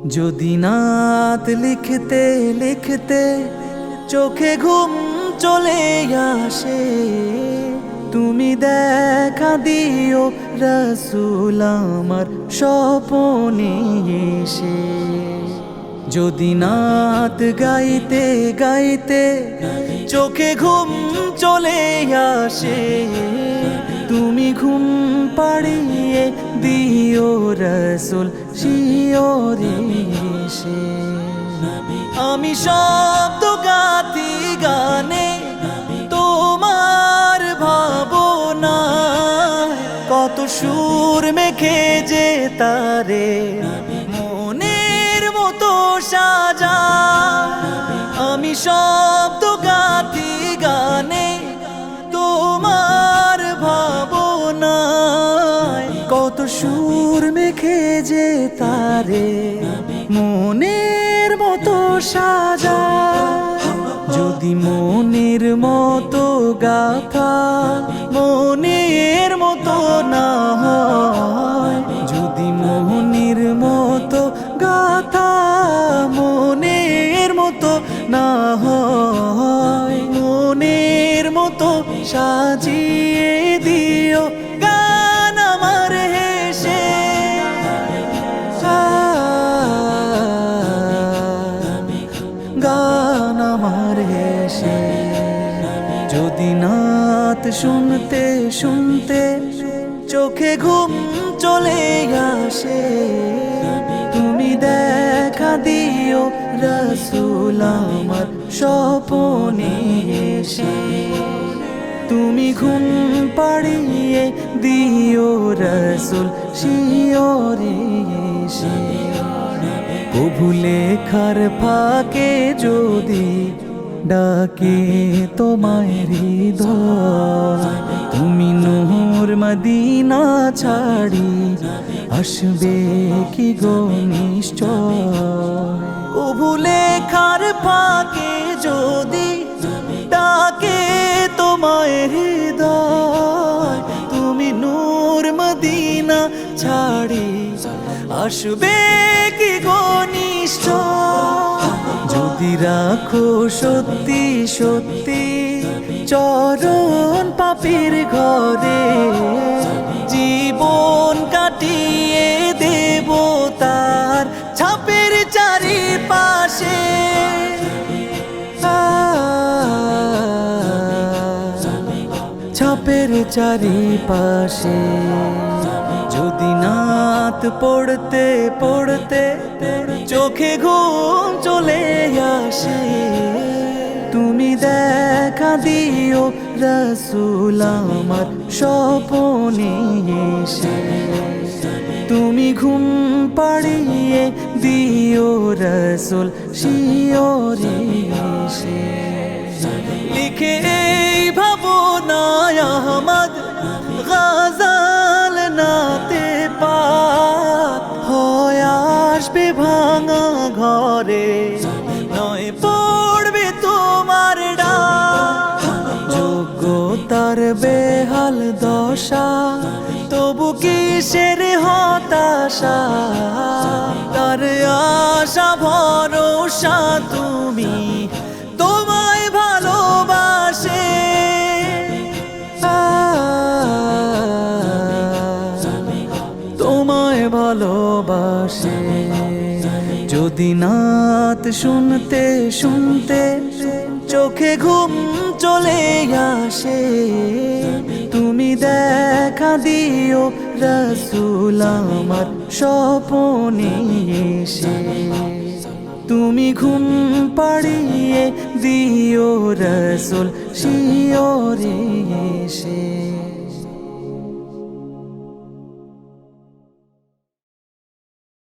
যদি নাত লিখতে লিখতে চোখে ঘুম চলে আসে, তুমি দেখা দিও রাসূল আমার স্বপনে এসে। যদি নাত গাইতে গাইতে চোখে ঘুম চলে আসে, তুমি ঘুম পাড়িয়ে দিও রাসূল শিয়রে এসে। আমি শব্দ গাতি গানে তোমার ভাবনা, কত সুর মেখে যে তারে মনের মতো সাজা। আমি শব্দ গাতি গানে তোমার ভাবনায়, কত সুর মেখে যে তারে মনের মতো সাজা। যদি মনের মতো গাথা মনের মতো না হয়, যদি মনের মতো গাথা মনের মতো না হয়, মনের মতো সাজিয়ে দিও গান আমার হেসে। গান আমার হেসে। যদি নাত শুনতে শুনতে চোখে ঘুম চলে আসে, তুমি দেখা দিও রাসূল আমার স্বপনে এসে। তুমি ঘুম পাড়িয়ে দিও রাসূল শিয়রে এসে। কভু লেখার ফাঁকে যদি ডাকে তোমায় হৃদয়, তুমি নূর মদিনা ছাড়ি আসবে কি গো নিশ্চয়। কভু লেখার ফাঁকে যদি ডাকে তোমায় হৃদয়, তুমি নূর মদিনা ছাড়ি আসবে কি গো নিশ্চয়। যদি রাখো সত্যি সত্যি চরণ পাপীর ঘরে, জীবন কাটিয়ে দেব তার ছাপের চারিপাশে। ছাপের চারিপাশে। যদি নাত পড়তে পড়তে চোখে ঘুম চলে আসে, তুমি দেখা দিও রাসূল আমার স্বপনে এসে। তুমি ঘুম পাড়িয়ে দিও রাসূল শিয়রে এসে। লিখে এই ভাবনায় আহমদ গাজাল নাতে পাক হয় আসবে ভাঙা ঘরে, নয় পড়বে তোমার ডাক। যোগ্যতার বেহাল দশা তবু কিসের হতাশা, তার আশা ভরসা তুমি তোমায় ভালোবাসে। তোমায় ভালোবাসে। যদি নাত শুনতে শুনতে চোখে ঘুম চলে আসে, তুমি দেখা দিও রাসূল আমার স্বপনে এসে। তুমি ঘুম পাড়িয়ে দিও রাসূল শিয়রে এসে।